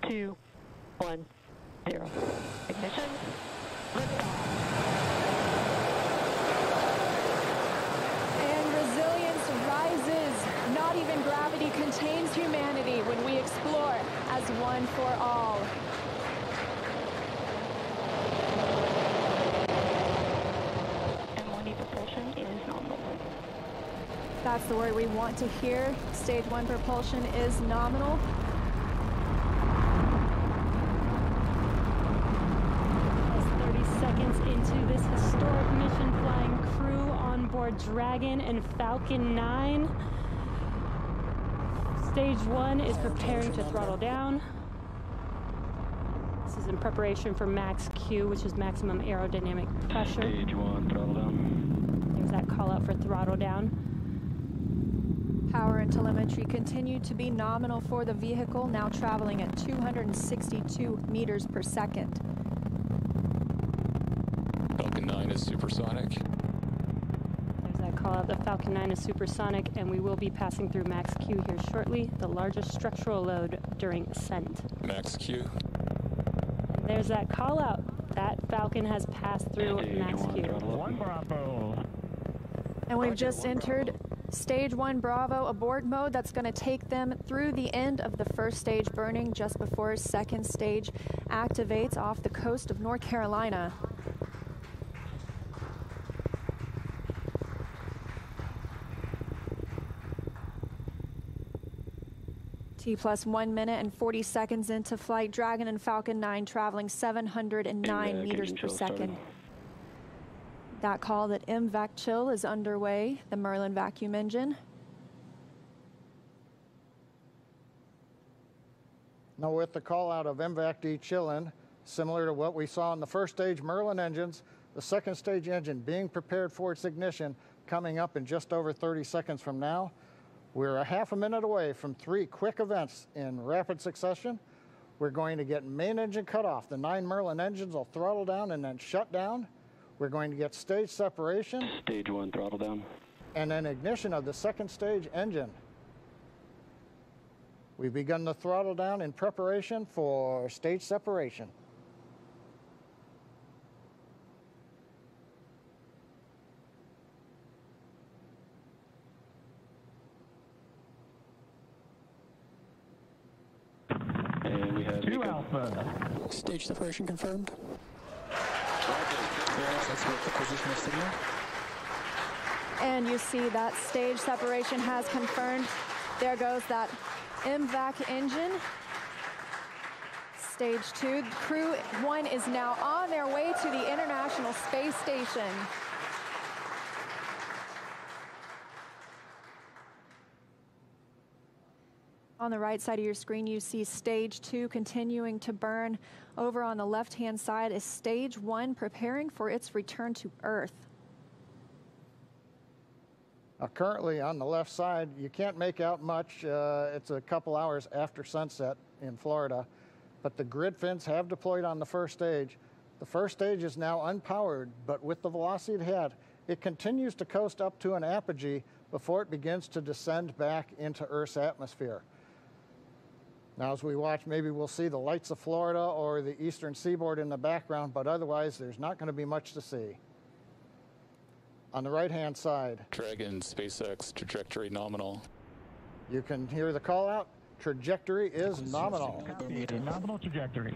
2, 1, 0. Ignition. Liftoff. And resilience rises. Not even gravity contains humanity when we explore as one for all. M1 propulsion is nominal. That's the word we want to hear. Stage 1 propulsion is nominal. Seconds into this historic mission, flying crew on board Dragon and Falcon 9. Stage 1 is preparing to throttle down. This is in preparation for max Q, which is maximum aerodynamic pressure. Stage 1, throttle down. There's that call out for throttle down. Power and telemetry continue to be nominal for the vehicle, now traveling at 262 meters per second. Falcon 9 is supersonic. There's that call out. The Falcon 9 is supersonic, and we will be passing through max Q here shortly, the largest structural load during ascent. Max Q. And there's that call out. That Falcon has passed through max Q. 1 Bravo. And we've just entered Stage 1 Bravo abort mode. That's going to take them through the end of the first stage burning just before second stage activates off the coast of North Carolina. T plus 1 minute and 40 seconds into flight, Dragon and Falcon 9 traveling 709 meters per second. That call that MVAC chill is underway, the Merlin vacuum engine. Now with the call out of MVAC de-chilling, similar to what we saw in the first stage Merlin engines, the second stage engine being prepared for its ignition coming up in just over 30 seconds from now. We're a half a minute away from 3 quick events in rapid succession. We're going to get main engine cut off. The 9 Merlin engines will throttle down and then shut down. We're going to get stage separation. Stage 1, throttle down. And then ignition of the second stage engine. We've begun the throttle down in preparation for stage separation. And we have 2 Alpha. Stage separation confirmed. That's what the position of signal. And you see that stage separation has confirmed. There goes that MVAC engine. Stage 2, Crew-1 is now on their way to the International Space Station. On the right side of your screen, you see Stage 2 continuing to burn. Over on the left-hand side is Stage 1 preparing for its return to Earth. Currently on the left side, you can't make out much. It's a couple hours after sunset in Florida, but the grid fins have deployed on the first stage. The first stage is now unpowered, but with the velocity it had, it continues to coast up to an apogee before it begins to descend back into Earth's atmosphere. Now, as we watch, maybe we'll see the lights of Florida or the eastern seaboard in the background, but otherwise there's not going to be much to see. On the right-hand side, Dragon, SpaceX, trajectory nominal. you can hear the call out. Trajectory is nominal. Nominal trajectory.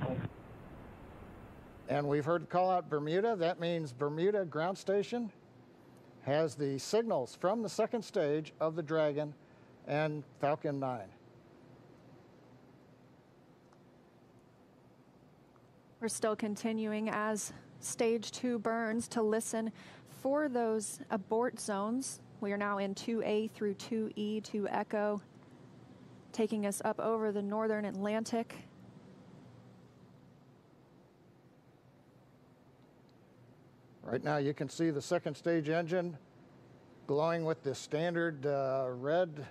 And we've heard the call out Bermuda. That means Bermuda ground station has the signals from the second stage of the Dragon and Falcon 9. We're still continuing as Stage 2 burns to listen for those abort zones. We are now in 2A through 2E, 2 Echo, taking us up over the northern Atlantic. Right now you can see the second stage engine glowing with the standard red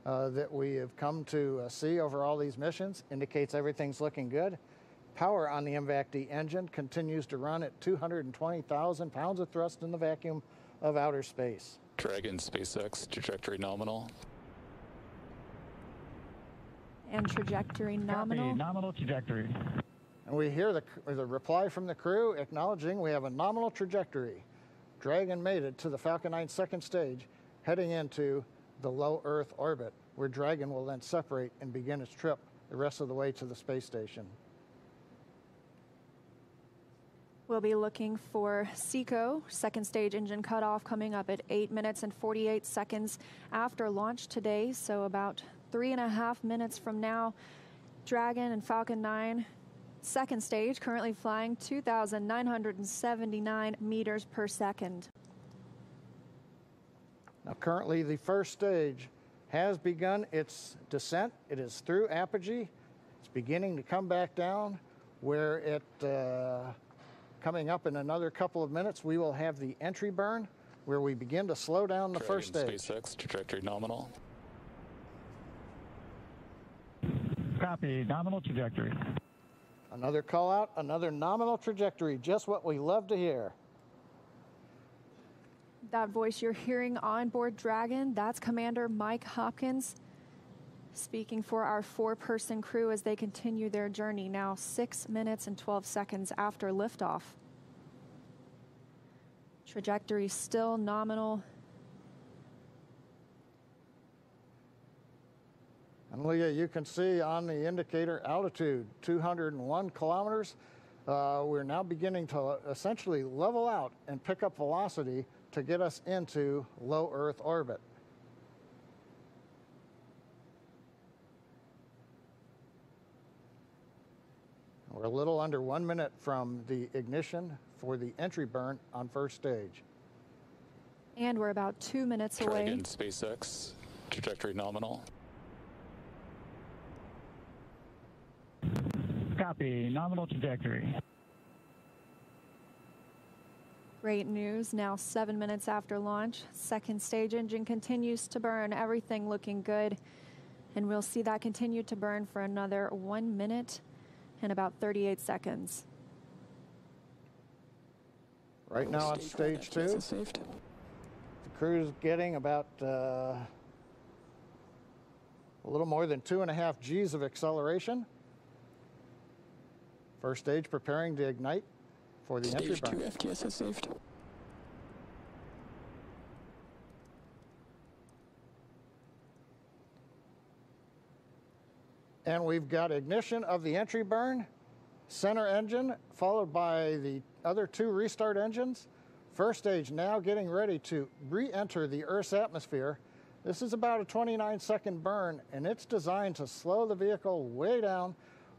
that we have come to see over all these missions. Indicates everything's looking good. Power on the MVAC-D engine continues to run at 220,000 pounds of thrust in the vacuum of outer space. Dragon, SpaceX, trajectory nominal. And trajectory nominal. Copy, nominal trajectory. And we hear the reply from the crew acknowledging we have a nominal trajectory. Dragon made it to the Falcon 9 second stage, heading into the low Earth orbit, where Dragon will then separate and begin its trip the rest of the way to the space station. We'll be looking for SECO, second stage engine cutoff, coming up at 8 minutes and 48 seconds after launch today, so about 3.5 minutes from now. Dragon and Falcon 9, second stage, currently flying 2,979 meters per second. Now, currently, the first stage has begun its descent. It is through apogee. It's beginning to come back down, where it, coming up in another couple of minutes, we will have the entry burn, where we begin to slow down the first stage. SpaceX trajectory nominal. Copy, nominal trajectory. Another call out, another nominal trajectory, just what we love to hear. That voice you're hearing on board Dragon, that's Commander Mike Hopkins speaking for our 4-person crew as they continue their journey, now 6 minutes and 12 seconds after liftoff. Trajectory still nominal. And Leah, you can see on the indicator altitude, 201 kilometers. We're now beginning to essentially level out and pick up velocity to get us into low Earth orbit. We're a little under 1 minute from the ignition for the entry burn on first stage. And we're about 2 minutes away. Dragon SpaceX trajectory nominal. Copy, nominal trajectory. Great news, now 7 minutes after launch. Second stage engine continues to burn, everything looking good. And we'll see that continue to burn for another 1 minute and about 38 seconds. Right now on stage 2, the crew's getting about a little more than 2.5 G's of acceleration. First stage preparing to ignite for the entry burn. Stage 2 FTS is saved. And we've got ignition of the entry burn, center engine, followed by the other 2 restart engines. First stage now getting ready to re-enter the Earth's atmosphere. This is about a 29-second burn, and it's designed to slow the vehicle way down.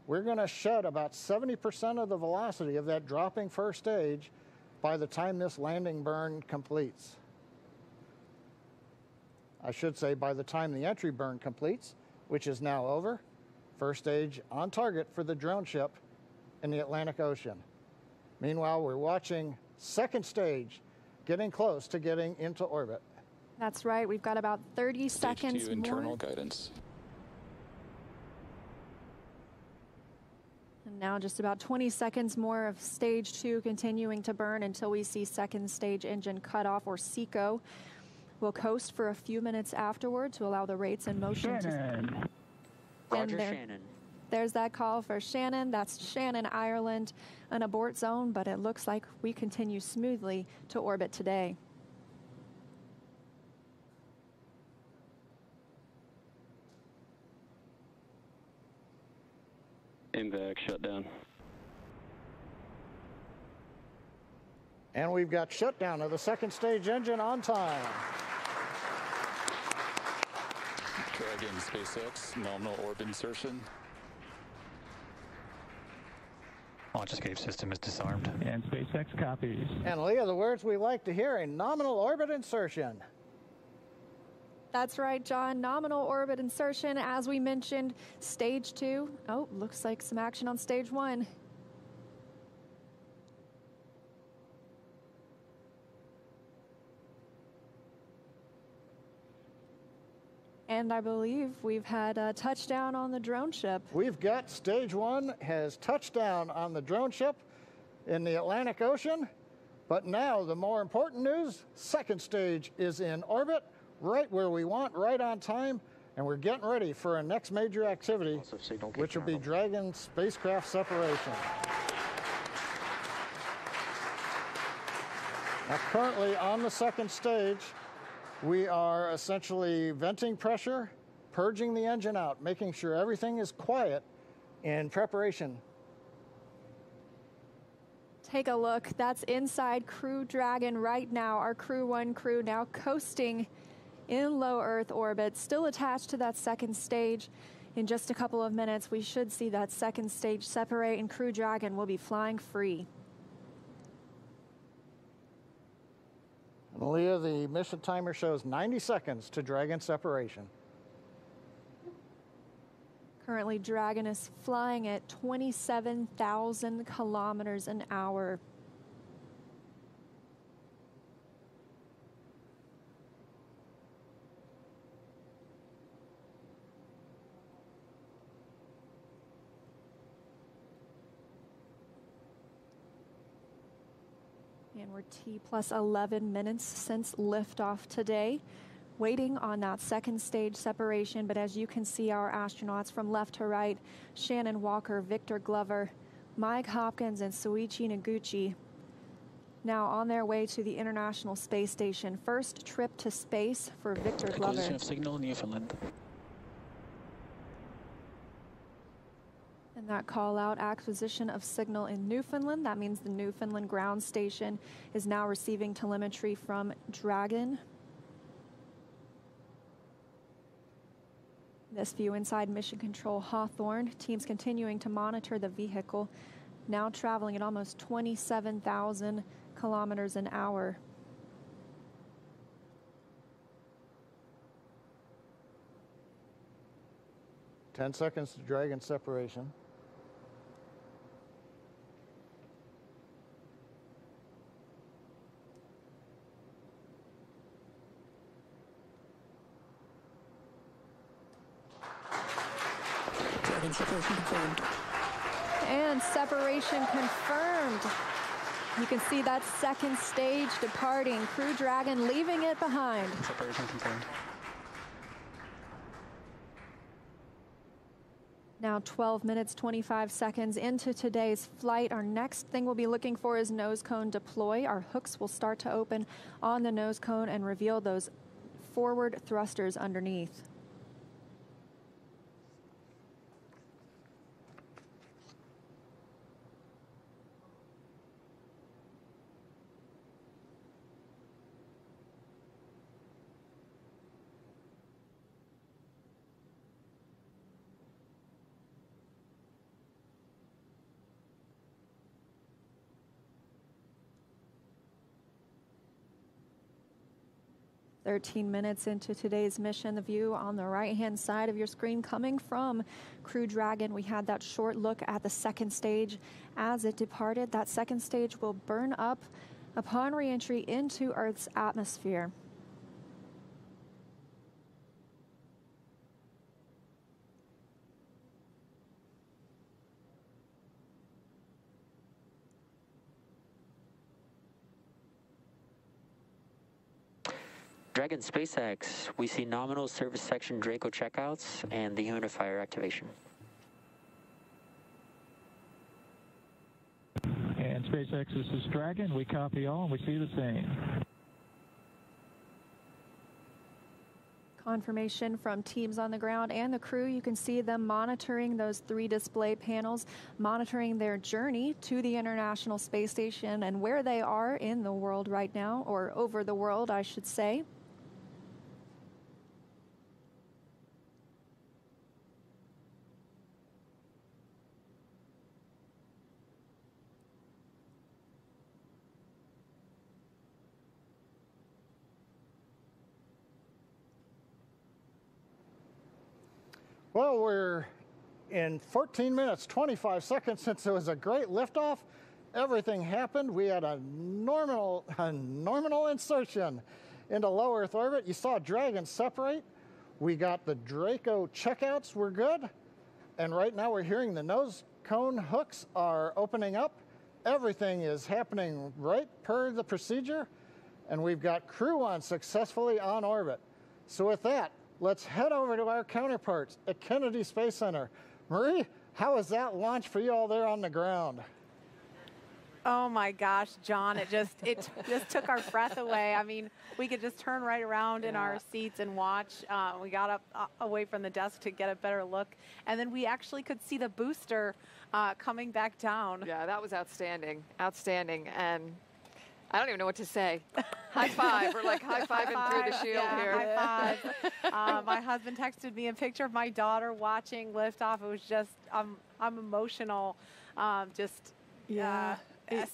We're going to shed about 70% of the velocity of that dropping first stage by the time this landing burn completes. I should say by the time the entry burn completes, which is now over. First stage on target for the drone ship in the Atlantic Ocean. Meanwhile, we're watching second stage getting close to getting into orbit. That's right, we've got about 30 seconds Stage 2 internal more. guidance. And now just about 20 seconds more of stage 2 continuing to burn until we see second stage engine cutoff, or SECO. We'll coast for a few minutes afterward to allow the rates in motion Shannon. Roger, Shannon. There's that call for Shannon. That's Shannon, Ireland, an abort zone, but it looks like we continue smoothly to orbit today. MVAC shutdown. And we've got shutdown of the second stage engine on time. Dragon SpaceX nominal orb insertion. Launch escape system is disarmed. And SpaceX copies. And Leah, the words we like to hear, a nominal orbit insertion. That's right, John. Nominal orbit insertion, as we mentioned, stage 2. Oh, looks like some action on stage 1. And I believe we've had a touchdown on the drone ship. We've got stage 1 has touched down on the drone ship in the Atlantic Ocean. But now the more important news, second stage is in orbit, right where we want, right on time. And we're getting ready for our next major activity, which will be Dragon spacecraft separation. Now, currently on the second stage, we are essentially venting pressure, purging the engine out, making sure everything is quiet in preparation. Take a look. That's inside Crew Dragon right now. Our Crew-1 crew now coasting in low Earth orbit, still attached to that second stage. In just a couple of minutes, we should see that second stage separate, and Crew Dragon will be flying free. Leah, the mission timer shows 90 seconds to Dragon separation. Currently, Dragon is flying at 27,000 kilometers an hour. And we're T+11 minutes since liftoff today, waiting on that second stage separation. But as you can see, our astronauts from left to right, Shannon Walker, Victor Glover, Mike Hopkins, and Soichi Noguchi, now on their way to the International Space Station. First trip to space for Victor Glover. Acquisition of signal, Newfoundland. And that call out, acquisition of signal in Newfoundland. That means the Newfoundland ground station is now receiving telemetry from Dragon. This view inside Mission Control Hawthorne. Teams continuing to monitor the vehicle, now traveling at almost 27,000 kilometers an hour. Ten seconds to Dragon separation. Dragon separation confirmed. And separation confirmed. You can see that second stage departing. Crew Dragon leaving it behind. Separation confirmed. Now 12 minutes, 25 seconds into today's flight. Our next thing we'll be looking for is nose cone deploy. Our hooks will start to open on the nose cone and reveal those forward thrusters underneath. "13 minutes into today's mission. The view on the right-hand side of your screen coming from Crew Dragon. We had that short look at the second stage as it departed. That second stage will burn up upon re-entry into Earth's atmosphere. Dragon SpaceX, we see nominal service section Draco checkouts and the humidifier activation. And SpaceX, this is Dragon. We copy all and we see the same. Confirmation from teams on the ground and the crew. You can see them monitoring those 3 display panels, monitoring their journey to the International Space Station and where they are in the world right now, or over the world, I should say. Well, we're in 14 minutes, 25 seconds since it was a great liftoff. Everything happened. We had a nominal insertion into low Earth orbit. You saw Dragon separate. We got the Draco checkouts were good. And right now we're hearing the nose cone hooks are opening up. Everything is happening right per the procedure. And we've got Crew-1 successfully on orbit. So with that, let's head over to our counterparts at Kennedy Space Center. Marie, how was that launch for you all there on the ground? Oh my gosh, John, it just took our breath away. I mean, we could just turn right around in our seats and watch. We got up away from the desk to get a better look. And then we actually could see the booster coming back down. Yeah, that was outstanding. Outstanding. And I don't even know what to say. High five. We're like high-fiving through the shield here. High five. My husband texted me a picture of my daughter watching Liftoff. It was just, I'm emotional.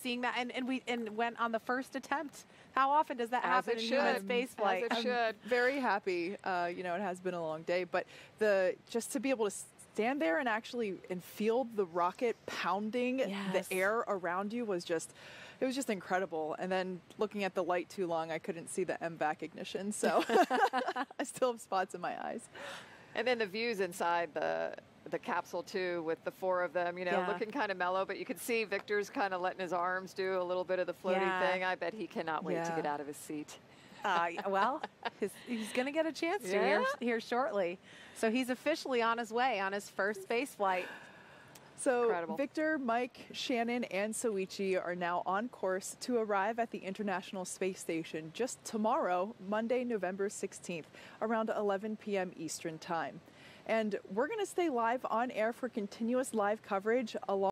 Seeing that, and we went on the first attempt. How often does that happen in human space flight? As it should. Very happy. You know, it has been a long day, but just to be able to stand there and actually feel the rocket pounding the air around you was just. It was just incredible. And then looking at the light too long, I couldn't see the MVAC ignition, so I still have spots in my eyes. And then the views inside the capsule too, with the 4 of them, you know, looking kind of mellow, but you could see Victor's kind of letting his arms do a little bit of the floaty thing. I bet he cannot wait to get out of his seat. Well, he's going to get a chance to here shortly. So he's officially on his way on his first space flight. So Incredible. Victor, Mike, Shannon, and Soichi are now on course to arrive at the International Space Station just tomorrow, Monday, November 16th, around 11 p.m. Eastern Time. And we're going to stay live on air for continuous live coverage along